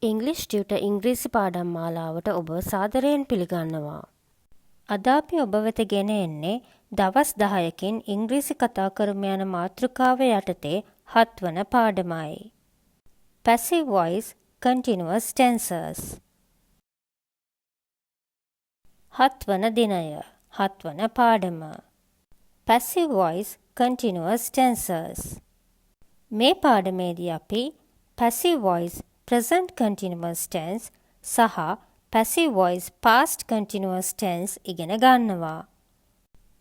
ඉංග්‍රීසි ටියුටර් ඉංග්‍රීසි පාඩම් මාලාවට ඔබ සාදරයෙන් පිළිගන්නවා. අද අපි ඔබ වෙත ගෙන එන්නේ දවස් 10කින් ඉංග්‍රීසි කතා කරමු යන මාතෘකාව යටතේ 7 වන පාඩමයි. Passive voice continuous tenses. 7 වන දිනය 7 වන පාඩම. Passive voice continuous tenses. මේ පාඩමේදී අපි passive voice present continuous tense සහ passive voice past continuous tense ඉගෙන ගන්නවා.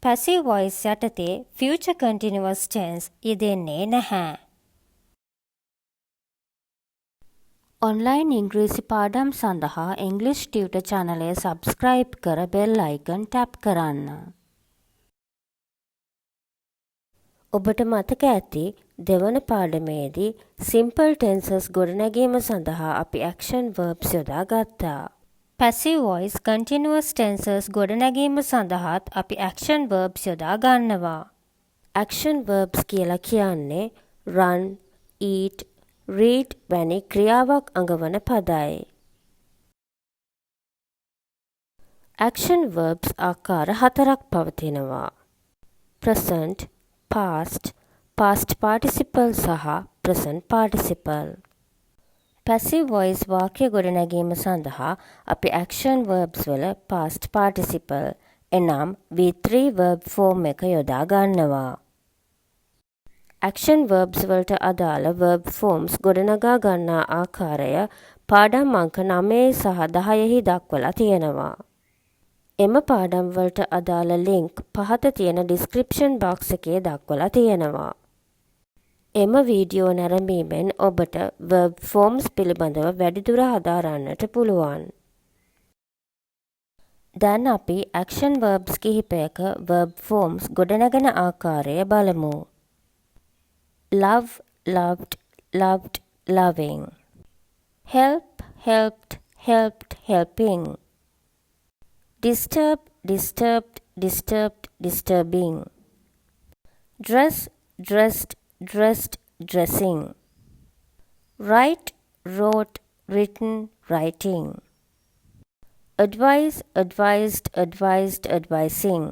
passive voice යටතේ future continuous tense යෙදෙන්නේ නැහැ. ඔන්ලයින් ඉංග්‍රීසි පාඩම් සඳහා English Tutor channel එක subscribe කර bell icon tap කරන්න. ඔබට මතක ඇති දෙවන පාඩමේදී simple tenses ගොඩනැගීම සඳහා අපි action verbs යොදා ගත්තා. passive voice continuous tenses ගොඩනැගීම සඳහාත් අපි action verbs යොදා ගන්නවා. action verbs කියලා කියන්නේ run, eat, read වැනි ක්‍රියාවක් අඟවන පදයි. action verbs ආකාර 4ක් පවතිනවා. present, past, past participle සහ present participle. passive voice වාක්‍ය ගොඩනැගීම සඳහා අපි action verbs වල past participle එනම් V3 verb form එක යොදා ගන්නවා. action verbs වලට අදාළ verb forms ගොඩනගා ගන්නා ආකාරය පාඩම් අංක 9 සහ 10 දක්වලා තියෙනවා. එම පාඩම් වලට අදාළ ලින්ක් පහත තියෙන description box එකේ දක්වලා තියෙනවා. එම වීඩියෝ නැරඹීමෙන් ඔබට verb forms පිළිබඳව වැඩිදුර හදාරන්නට පුළුවන්. දැන් අපි action verbs කිහිපයක verb forms ගොඩනගන ආකාරය බලමු. love, loved, loved, loving. help, helped, helped, helping. disturb, disturbed, disturbed, disturbing. dress, dressed, dressed, dressing. write, wrote, written, writing. advise, advised, advised, advising.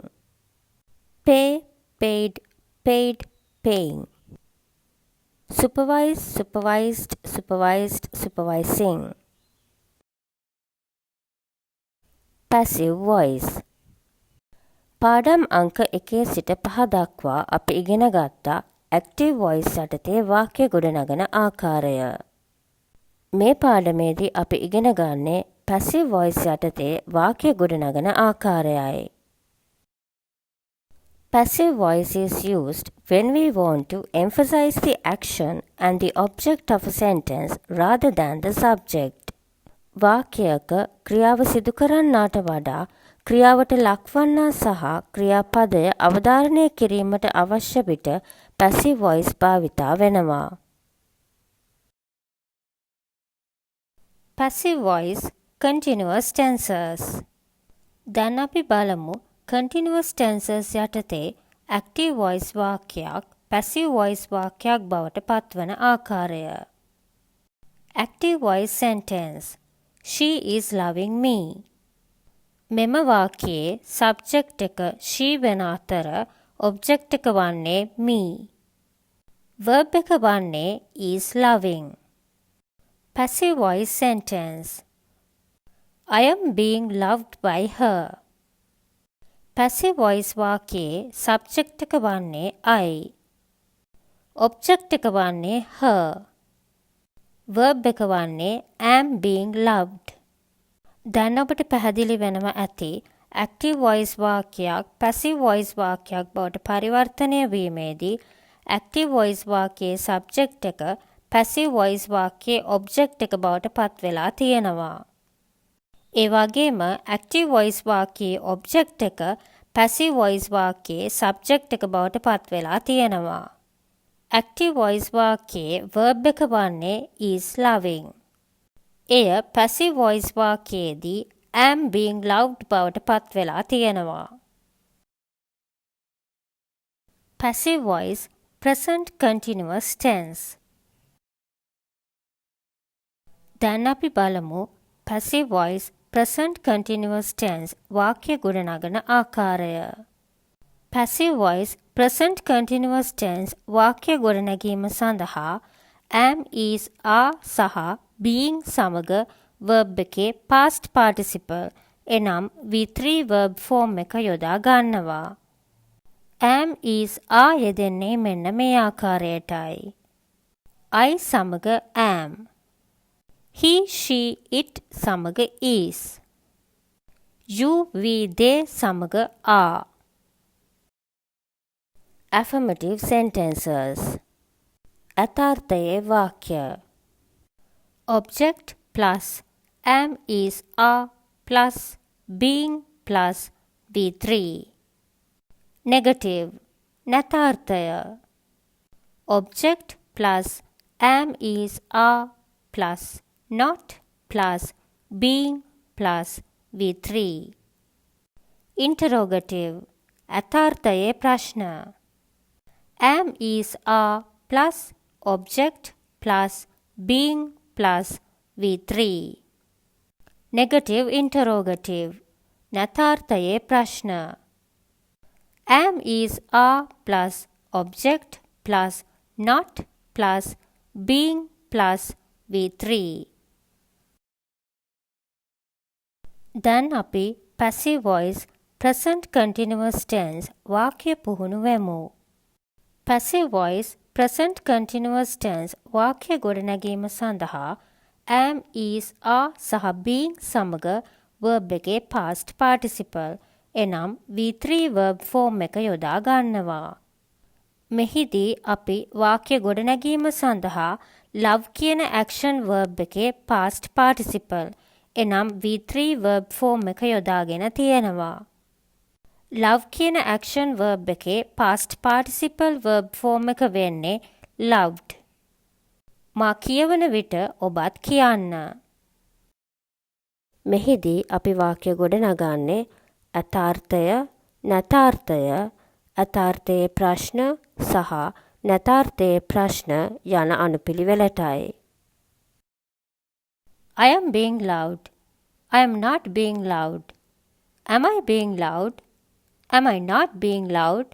pay, paid, paid, paying. supervise, supervised, supervised, supervising. passive voice. පාඩම් අංක 1 සිට 5 දක්වා අපි ඉගෙන ගත්තා active voice යටතේ වාක්‍ය ගොඩනගන ආකාරය. මේ පාඩමේදී අපි ඉගෙන ගන්නේ passive voice යටතේ වාක්‍ය ගොඩනගන ආකාරයයි. Passive voice is used when we want to emphasize the action and the object of a sentence rather than the subject. වාක්‍යයක ක්‍රියාව සිදු කරන්නාට වඩා ක්‍රියාවට ලක්වන්නා සහ ක්‍රියාපදය අවධාරණය කිරීමට අවශ්‍ය විට passive voice භාවිතා වෙනවා. passive voice continuous tenses. දැන් අපි බලමු continuous tenses යටතේ active voice වාක්‍යයක් passive voice වාක්‍යයක් බවට පත්වන ආකාරය. active voice sentence. She is loving me. මෙම වාක්‍යයේ subject එක she වෙන අතර object එක වන්නේ me. verb එක වන්නේ is loving. passive voice sentence. I am being loved by her. passive voice වාක්‍යයේ subject එක වන්නේ I. object එක වන්නේ her. verb එක වන්නේ am being loved. දැන් ඔබට පැහැදිලි වෙනවා ඇති active voice වාක්‍යයක් passive voice වාක්‍යයක් බවට පරිවර්තනය වීමේදී active voice වාක්‍යයේ subject එක passive voice වාක්‍යයේ object එක බවට පත් වෙලා තියෙනවා. ඒ වගේම active voice වාක්‍යයේ object එක passive voice වාක්‍යයේ subject එක බවට පත් වෙලා තියෙනවා. active voice වාක්‍යයේ verb එක වන්නේ is loving. එය passive voice වාක්‍යයේදී am being loved බවට පත් වෙලා තියෙනවා. passive voice present continuous tense. දැන් අපි බලමු passive voice present continuous tense වාක්‍ය ගොඩනගන ආකාරය. passive voice present continuous tense වාක්‍ය ගොඩනැගීම සඳහා am is are සහ being සමග verb එකේ past participle එනම් V3 verb form එක යොදා ගන්නවා. am is are යෙදෙන්නේ මෙන්න මේ ආකාරයටයි. I සමග am. He, she, it සමග is. You, we, they සමග are. Affirmative sentences. යථාර්ථයේ වාක්‍ය. Object plus am is are plus being plus V3. Negative. නැතාර්ථය. Object plus am is are plus not plus being plus V3. Interrogative. යථාර්ථයේ ප්‍රශ්න. am is are plus object plus being plus V3. Negative interrogative. නැතාර්ථයේ ප්‍රශ්න. am is are plus object plus not plus being plus V3. දැන් අපි passive voice present continuous tense වාක්‍ය පුහුණු වෙමු. passive voice present continuous tense වාක්‍ය ගොඩනැගීම සඳහා am is are සහ being සමග verb එකේ past participle එනම් V3 verb form එක යොදා ගන්නවා. මෙහිදී අපි වාක්‍ය ගොඩනැගීම සඳහා love කියන action verb එකේ past participle එනම් V3 verb form එක යොදාගෙන තියෙනවා. love කියන action verb එකේ past participle verb form එක වෙන්නේ loved. මා කියවන විට ඔබත් කියන්න. මෙහිදී අපි වාක්‍ය ගොඩනගන්නේ යථාර්ථය, නැතාර්ථය, යථාර්ථයේ ප්‍රශ්න සහ නැතාර්ථයේ ප්‍රශ්න යන අනුපිළිවෙලටයි. I am being loud. I am not being loud. Am I being loud? Am I not being loud?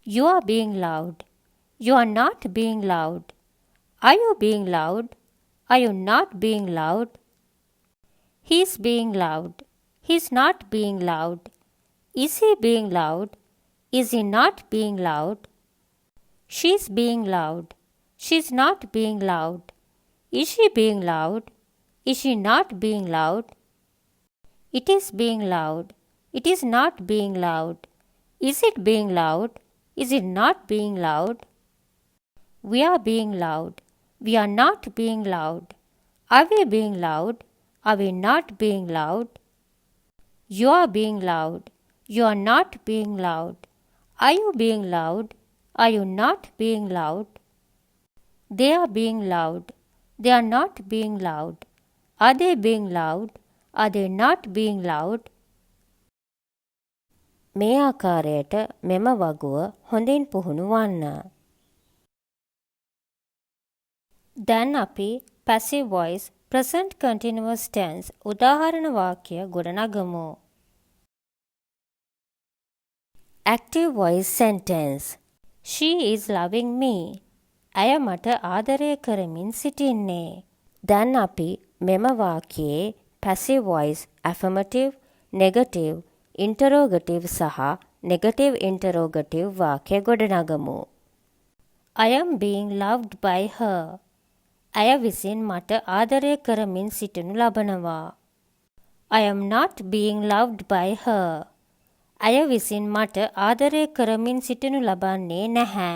You are being loud. You are not being loud. Are you being loud? Are you not being loud? He's being loud. He's not being loud. Is he being loud? Is he not being loud? She's being loud. She's not being loud. Is she being loud? Is she not being loud? It is being loud. It is not being loud. Is it being loud? Is it not being loud? We are being loud. We are not being loud. Are we being loud? Are we not being loud? You are being loud. You are not being loud. Are you being loud? Are you not being loud? They are being loud. They are not being loud. Are they being loud? Are they not being loud? මේ ආකාරයට මෙම වගුව හොඳින් පුහුණු වන්න. දැන් අපි passive voice present continuous tense උදාහරණ වාක්‍ය ගොඩනගමු. Active voice sentence. She is loving me. ඇය මට ආදරය කරමින් සිටින්නේ. දැන් අපි මෙම වාක්‍යයේ passive voice affirmative, negative, interrogative සහ negative interrogative වාක්‍ය ගොඩනගමු. I am being loved by her. ඇය විසින් මට ආදරය කරමින් සිටිනු ලබනවා. I am not being loved by her. ඇය විසින් මට ආදරය කරමින් සිටිනු ලබන්නේ නැහැ.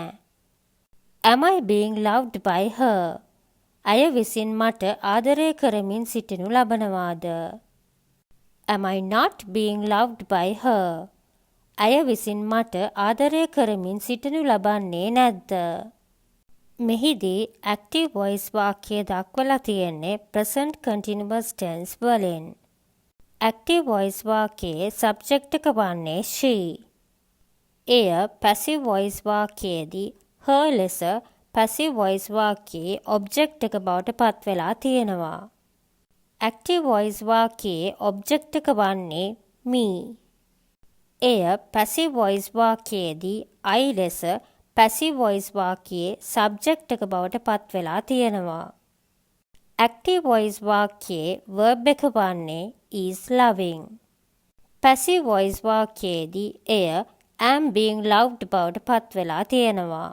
Am I being loved by her? ඇය විසින් මට ආදරය කරමින් සිටිනු ලබනවාද? Am I not being loved by her? ඇය විසින් මට ආදරය කරමින් සිටිනු ලබන්නේ නැද්ද? මෙහිදී active voice වාක්‍ය දක්වලා තියෙන්නේ present continuous tense වලින්. active voice වාක්‍යයේ subject එක වන්නේ she. එය passive voice වාක්‍යයේදී her ලෙස passive voice වාක්‍යයේ object එක බවට පත් වෙලා තියෙනවා. active voice වාක්‍යයේ object එක වන්නේ me. එය passive voice වාක්‍යයේදී I ලෙස passive voice වාක්‍යයේ subject එක බවට පත් වෙලා තියෙනවා. active voice වාක්‍යයේ verb එක වන්නේ is loving. passive voice වාක්‍යයේදී එය am being loved බවට පත් වෙලා තියෙනවා.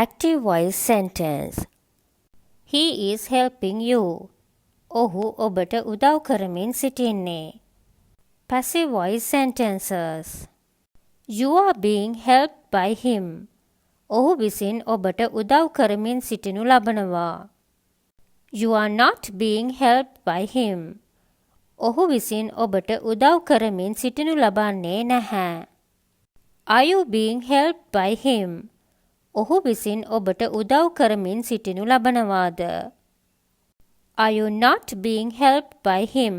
active voice sentence. He is helping you. ඔහු ඔබට උදව් කරමින් සිටින්නේ. passive voice sentences. You are being helped by him. ඔහු විසින් ඔබට උදව් කරමින් සිටිනු ලබනවා. You are not being helped by him. ඔහු විසින් ඔබට උදව් කරමින් සිටිනු ලබන්නේ නැහැ. Are you being helped by him? ඔහු විසින් ඔබට උදව් කරමින් සිටිනු ලබනවාද? Are you not being helped by him?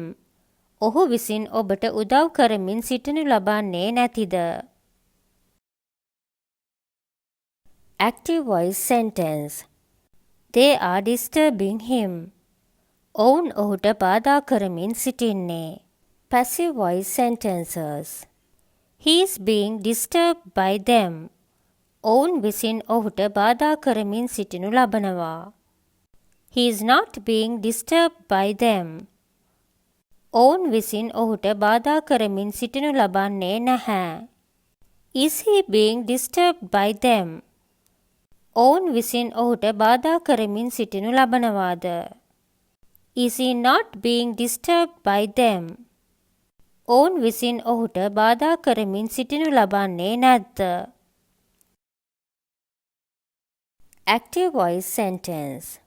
ඔහු විසින් ඔබට උදව් කරමින් සිටිනු ලබන්නේ නැතිද? active voice sentence. They are disturbing him. ඔවුන් ඔහුට බාධා කරමින් සිටින්නේ. passive voice sentences. He is being disturbed by them. ඔවුන් විසින් ඔහුට බාධා කරමින් සිටිනු ලබනවා. He is not being disturbed by them. ඔවුන් විසින් ඔහුට බාධා කරමින් සිටිනු ලබන්නේ නැහැ. Is he being disturbed by them? ඔවුන් විසින් ඔහුට බාධා කරමින් සිටිනු ලබනවාද? Is he not being disturbed by them? ඔවුන් විසින් ඔහුට බාධා කරමින් සිටිනු ලබන්නේ නැද්ද? active voice sentence.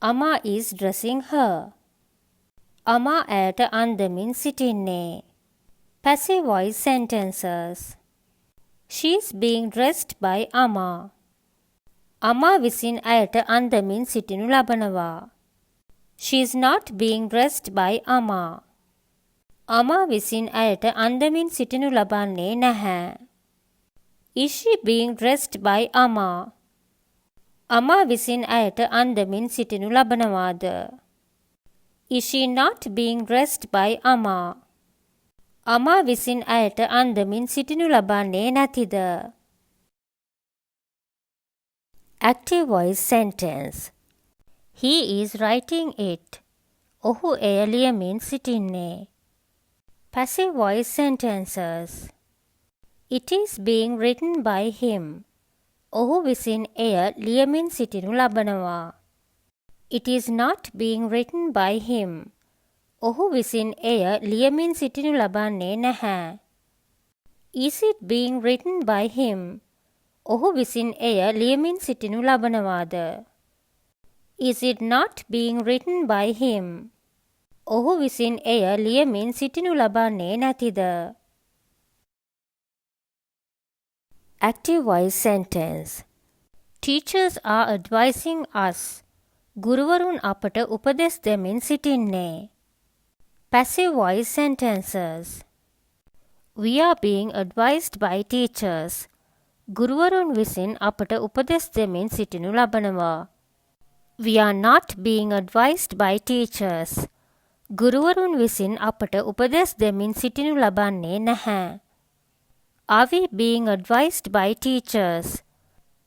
Amma is dressing her. Amma ඇයට අන්දමින් සිටින්නේ. passive voice sentences. She is being dressed by Amma. Amma විසින් ඇයට අන්දමින් සිටිනු ලබනවා. She is not being dressed by Amma. Amma විසින් ඇයට අන්දමින් සිටිනු ලබන්නේ නැහැ. Is she being dressed by Amma? Amma විසින් ඇයට අන්දමින් සිටිනු ලබනවාද? Is she not being dressed by Amma? Amma විසින් ඇයට අන්දමින් සිටිනු ලබන්නේ නැතිද? active voice sentence. He is writing it. ඔහු එය ලියමින් සිටින්නේ. passive voice sentences. It is being written by him. ඔහු විසින් එය ලියමින් සිටිනු ලබනවා. It is not being written by him. ඔහු විසින් එය ලියමින් සිටිනු ලබන්නේ නැහැ. Is it being written by him? ඔහු විසින් එය ලියමින් සිටිනු ලබනවාද? Is it not being written by him? ඔහු විසින් එය ලියමින් සිටිනු ලබන්නේ නැතිද? active voice sentence. Teachers are advising us. ගුරුවරුන් අපට උපදෙස් දෙමින් සිටින්නේ. passive voice sentences. We are being advised by teachers. ගුරුවරුන් විසින් අපට උපදෙස් දෙමින් සිටිනු ලබනවා. We are not being advised by teachers. ගුරුවරුන් විසින් අපට උපදෙස් දෙමින් සිටිනු ලබන්නේ නැහැ. Are we being advised by teachers?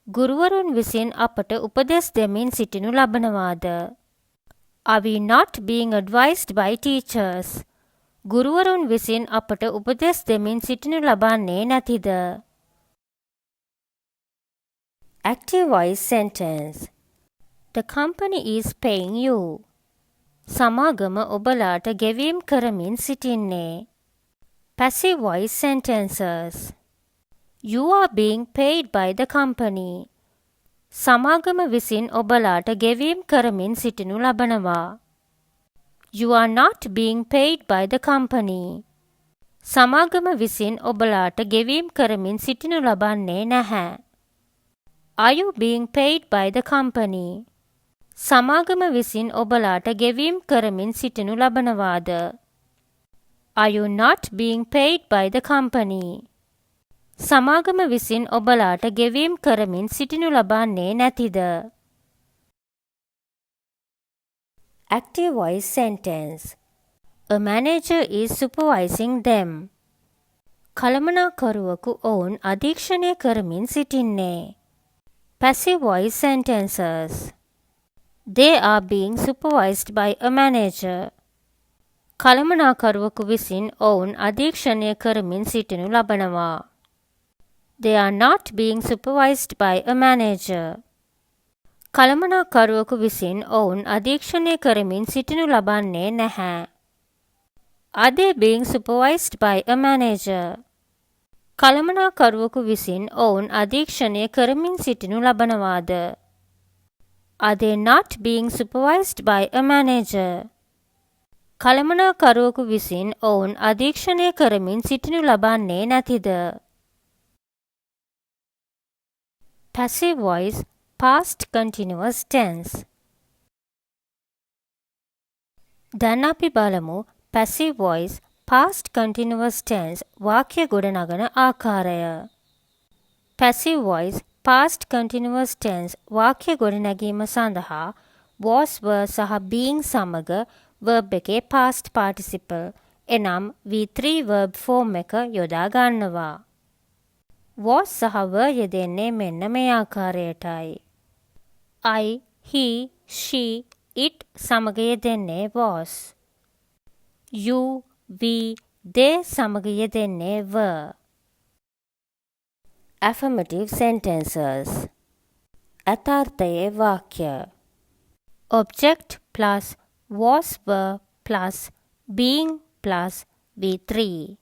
ගුරුවරුන් විසින් අපට උපදෙස් දෙමින් සිටිනු ලබනවාද? Are we not being advised by teachers? ගුරුවරුන් විසින් අපට උපදෙස් දෙමින් සිටිනු ලබන්නේ නැතිද? active voice sentence. The company is paying you. සමාගම ඔබලාට ගෙවීම් කරමින් සිටින්නේ. passive voice sentences. You are being paid by the company. සමාගම විසින් ඔබලාට ගෙවීම් කරමින් සිටිනු ලබනවා. You are not being paid by the company. සමාගම විසින් ඔබලාට ගෙවීම් කරමින් සිටිනු ලබන්නේ නැහැ. Are you being paid by the company? සමාගම විසින් ඔබලාට ගෙවීම් කරමින් සිටිනු ලබනවාද? Are you not being paid by the company? සමාගම විසින් ඔබලාට ගෙවීම් කරමින් සිටිනු ලබන්නේ නැතිද? Active voice sentence. A manager is supervising them. කළමනාකරුවෙකු ඔවුන් අධීක්ෂණය කරමින් සිටින්නේ. Passive voice sentences. They are being supervised by a manager. කළමනාකරුවෙකු විසින් ඔවුන් අධීක්ෂණය කරමින් සිටිනු ලබනවා. They are not being supervised by a manager. කළමනාකරුවෙකු විසින් ඔවුන් අධීක්ෂණය කරමින් සිටිනු ලබන්නේ නැහැ. Are they being supervised by a manager? කළමනාකරුවෙකු විසින් ඔවුන් අධීක්ෂණය කරමින් සිටිනු ලබනවාද? Are they not being supervised by a manager? කළමනාකරුවෙකු විසින් ඔවුන් අධීක්ෂණය කරමින් සිටිනු ලබන්නේ නැතිද? Passive voice past continuous tense. දැන් අපි බලමු passive voice past continuous tense වාක්‍ය ගොඩනගන ආකාරය. Passive voice past continuous tense වාක්‍ය ගොඩනැගීම සඳහා was were සහ being සමග verb එකේ past participle එනම් V3 verb form එක යොදා ගන්නවා. was සහ were යෙදෙන්නේ මෙන්න මේ ආකාරයටයි. I, he, she, it සමග යෙදෙන්නේ was. You, we, they සමග යෙදෙන්නේ were. Affirmative sentences. යථාර්ථයේ වාක්‍ය. Object plus was were plus being plus V3.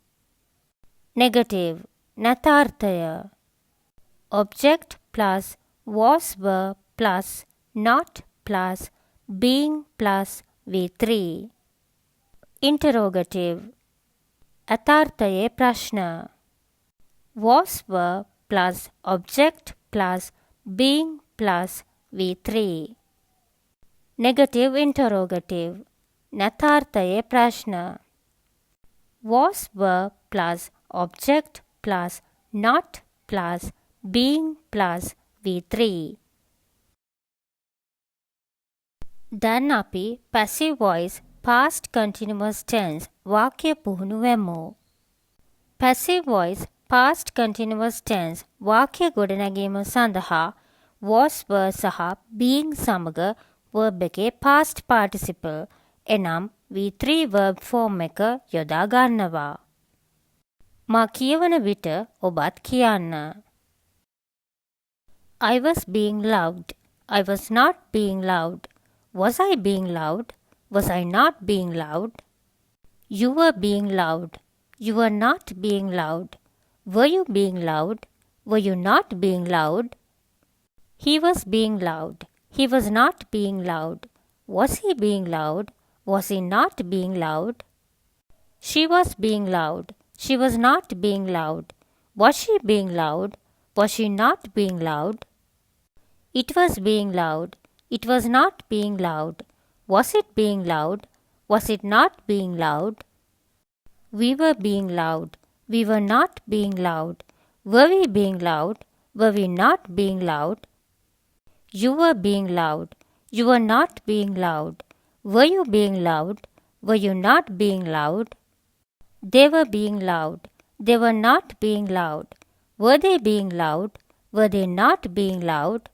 Negative. නැතාර්ථය. Object plus was were plus not plus being plus V3. Interrogative. යථාර්ථයේ ප්‍රශ්න. Was were plus object plus being plus V3. Negative interrogative. නැතාර්ථයේ ප්‍රශ්න. Was were plus object plus not plus being plus V3. දැන් අපි passive voice past continuous tense වාක්‍ය පුහුණු වෙමු. Passive voice past continuous tense වාක්‍ය ගොඩනැගීම සඳහා was were සහ being සමග verb එකේ past participle එනම් V3 verb form එක යොදා ගන්නවා. මා කියවන විට ඔබත් කියන්න. I was being loud. I was not being loud. Was I being loud? Was I not being loud? You were being loud. You were not being loud. Were you being loud? Were you not being loud? He was being loud. He was not being loud. Was he being loud? Was he not being loud? She was being loud. She was not being loud. Was she being loud? Was she not being loud? It was being loud. It was not being loud. Was it being loud? Was it not being loud? We were being loud. We were not being loud. Were we being loud? Were we not being loud? You were being loud. You were not being loud. Were you being loud? Were you not being loud? They were being loud. They were not being loud. Were they being loud? Were they not being loud?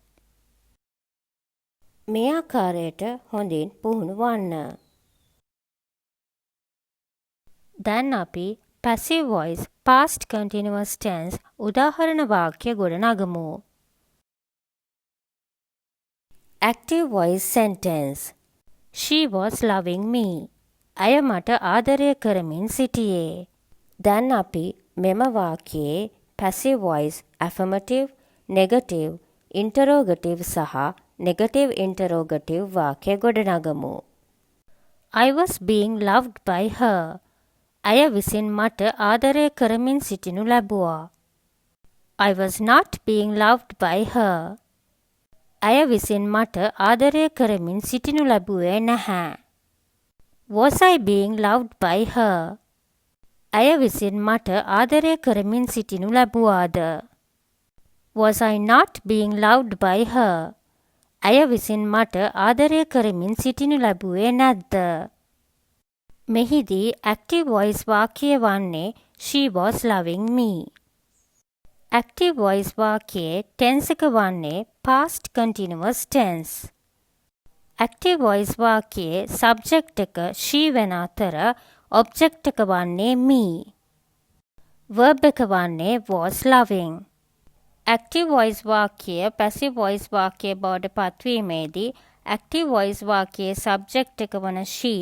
මේ ආකාරයට හොඳින් පුහුණු වන්න. දැන් අපි passive voice past continuous tense උදාහරණ වාක්‍ය ගොඩනගමු. Active voice sentence. She was loving me. ඇය මට ආදරය කරමින් සිටියේ. දැන් අපි මෙම වාක්‍යයේ passive voice affirmative, negative, interrogative සහ negative interrogative වාක්‍ය ගොඩනගමු. I was being loved by her. ඇය විසින් මට ආදරය කරමින් සිටිනු ලැබුවා. I was not being loved by her. ඇය විසින් මට ආදරය කරමින් සිටිනු ලැබුවේ නැහැ. Was I being loved by her? ඇය විසින් මට ආදරය කරමින් සිටිනු ලැබුවාද? Was I not being loved by her? ඇය විසින් මට ආදරය කරමින් සිටිනු ලැබුවේ නැද්ද? මෙහිදී active voice වාක්‍යය වන්නේ she was loving me. active voice වාක්‍යයේ tense එක වන්නේ past continuous tense. active voice වාක්‍යයේ subject එක she වෙන අතර object එක වන්නේ me. verb එක වන්නේ was loving. active voice වාක්‍යය passive voice වාක්‍යය බවට පත්වීමේදී active voice වාක්‍යයේ subject එක වන she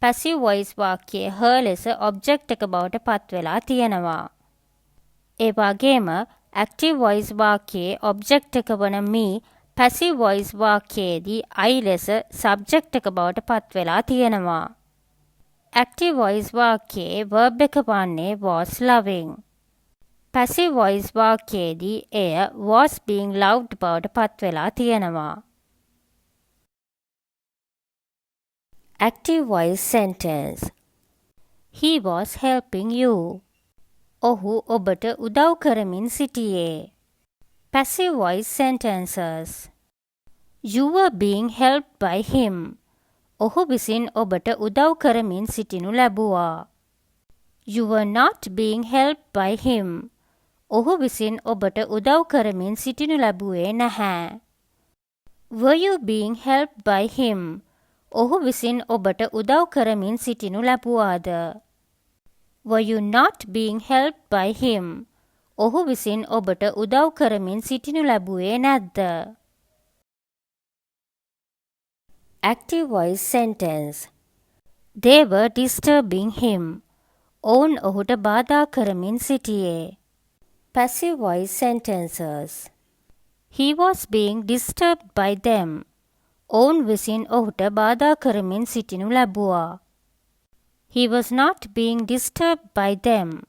passive voice වාක්‍යයේ her ලෙස object එක බවට පත්වෙලා තියෙනවා. ඒ වගේම active voice වාක්‍යයේ object එක වන me passive voice වාක්‍යයේදී I ලෙස subject එක බවට පත්වෙලා තියෙනවා. active voice වාක්‍යයේ verb එක වන්නේ was loving. passive voice වාක්‍යයේදී එය was being loved බවට පත්වෙලා තියෙනවා. active voice sentence. He was helping you. ඔහු ඔබට උදව් කරමින් සිටියේ. passive voice sentences. You were being helped by him. ඔහු විසින් ඔබට උදව් කරමින් සිටිනු ලැබුවා. You were not being helped by him. ඔහු විසින් ඔබට උදව් කරමින් සිටිනු ලැබුවේ නැහැ. Were you being helped by him? ඔහු විසින් ඔබට උදව් කරමින් සිටිනු ලැබුවාද? Were you not being helped by him? ඔහු විසින් ඔබට උදව් කරමින් සිටිනු ලැබුවේ නැද්ද? active voice sentence. They were disturbing him. ඔවුන් ඔහුට බාධා කරමින් සිටියේ. passive voice sentences. He was being disturbed by them. ඔවුන් විසින් ඔහුට බාධා කරමින් සිටිනු ලැබුවා. He was not being disturbed by them.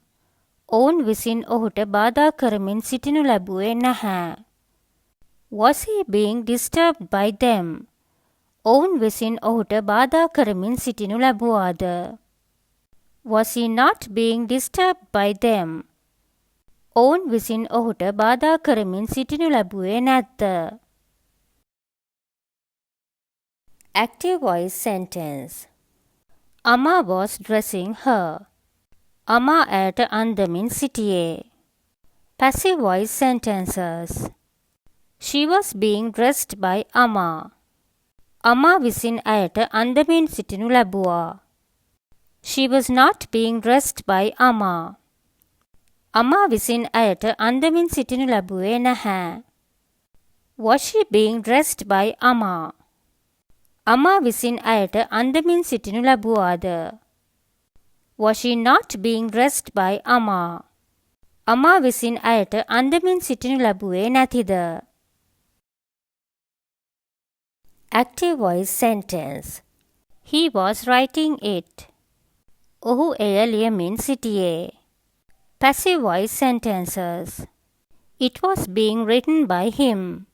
ඔවුන් විසින් ඔහුට බාධා කරමින් සිටිනු ලැබුවේ නැහැ. Was he being disturbed by them? ඔවුන් විසින් ඔහුට බාධා කරමින් සිටිනු ලැබුවාද? Was he not being disturbed by them? ඔවුන් විසින් ඔහුට බාධා කරමින් සිටිනු ලැබුවේ නැද්ද? active voice sentence. Amma was dressing her. අමා ඇයට අන්දමින් සිටියේ. passive voice sentences. She was being dressed by Amma. අමා විසින් ඇයට අන්දමින් සිටිනු ලැබුවා. She was not being dressed by Amma. අමා විසින් ඇයට අන්දමින් සිටිනු ලැබුවේ නැහැ. Was she being dressed by Amma? අමා විසින් ඇයට අන්දමින් සිටිනු ලැබුවාද? Was she not being dressed by Amma? අමා විසින් ඇයට අන්දමින් සිටිනු ලැබුවේ නැතිද? active voice sentence. He was writing it. ඔහු එය ලියමින් සිටියේ. passive voice sentences. It was being written by him.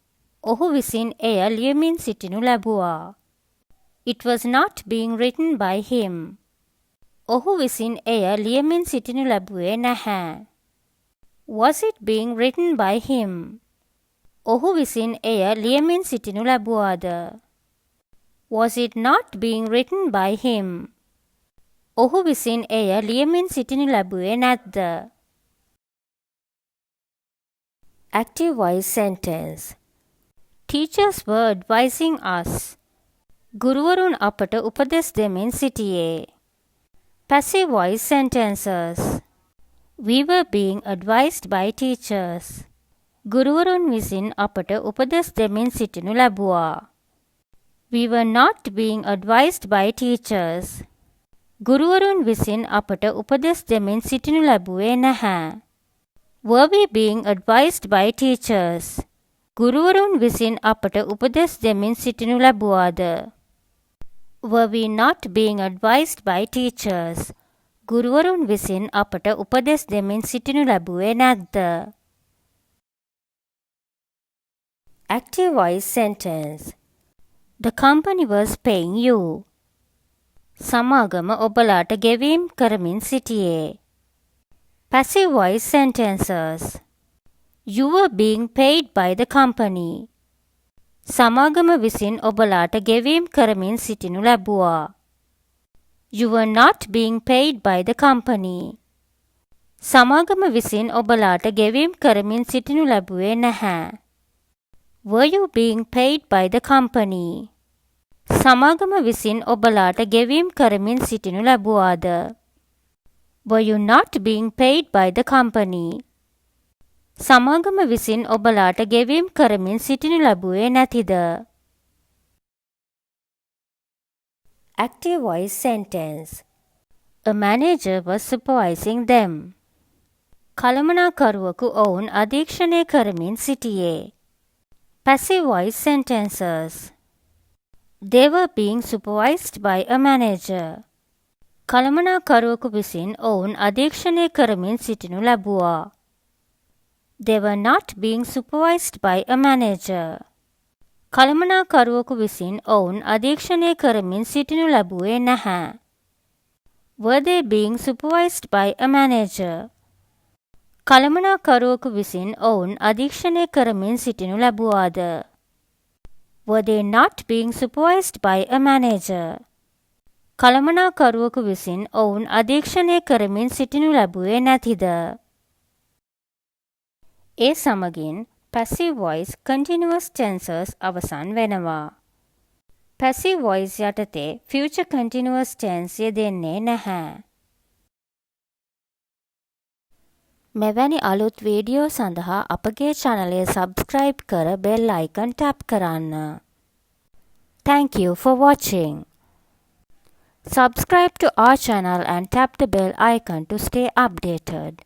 ඔහු විසින් එය ලියමින් සිටිනු ලැබුවා. It was not being written by him. ඔහු විසින් එය ලියමින් සිටිනු ලැබුවේ නැහැ. Was it being written by him? ඔහු විසින් එය ලියමින් සිටිනු ලැබුවාද? Was it not being written by him? ඔහු විසින් එය ලියමින් සිටිනු ලැබුවේ නැද්ද? active voice sentence. Teachers were advising us. ගුරුවරුන් අපට උපදෙස් දෙමින් සිටියේ. passive voice sentences. We were being advised by teachers. ගුරුවරුන් විසින් අපට උපදෙස් දෙමින් සිටිනු ලැබුවා. We were not being advised by teachers. ගුරුවරුන් විසින් අපට උපදෙස් දෙමින් සිටිනු ලැබුවේ නැහැ. Were we being advised by teachers? ගුරුවරුන් විසින් අපට උපදෙස් දෙමින් සිටිනු ලැබුවාද? Were we not being advised by teachers? ගුරුවරුන් විසින් අපට උපදෙස් දෙමින් සිටිනු ලැබුවේ නැද්ද? active voice sentence. The company was paying you. සමාගම ඔබලාට ගෙවීම් කරමින් සිටියේ. Passive voice sentences. You were being paid by the company. සමාගම විසින් ඔබලාට ගෙවීම් කරමින් සිටිනු ලැබුවා. You were not being paid by the company. සමාගම විසින් ඔබලාට ගෙවීම් කරමින් සිටිනු ලැබුවේ නැහැ. Were you being paid by the company? සමාගම විසින් ඔබලාට ගෙවීම් කරමින් සිටිනු ලැබුවාද? Were you not being paid by the company? සමාගම විසින් ඔබලාට ගෙවීම් කරමින් සිටිනු ලැබුවේ නැතිද? Active voice sentence. A manager was supervising them. කළමනාකරුවෙකු ඔවුන් අධීක්ෂණය කරමින් සිටියේ. Passive voice sentences. They were being supervised by a manager. කළමනාකරුවෙකු විසින් ඔවුන් අධීක්ෂණය කරමින් සිටිනු ලැබුවා. They were not being supervised by a manager. කළමනාකරුවෙකු විසින් ඔවුන් අධීක්ෂණය කරමින් සිටිනු ලැබුවේ නැහැ. Were they being supervised by a manager? කළමනාකරුවෙකු විසින් ඔවුන් අධීක්ෂණය කරමින් සිටිනු ලැබුවාද? Were they not being supervised by a manager? කළමනාකරුවෙකු විසින් ඔවුන් අධීක්ෂණය කරමින් සිටිනු ලැබුවේ නැතිද? ඒ සමගින් passive voice continuous tenses අවසන් වෙනවා. passive voice යටතේ future continuous tense යෙදෙන්නේ නැහැ. මෙවැනි අලුත් වීඩියෝ සඳහා අපගේ channel එක subscribe කර bell icon tap කරන්න. Thank you for watching. Subscribe to our channel and tap the bell icon to stay updated.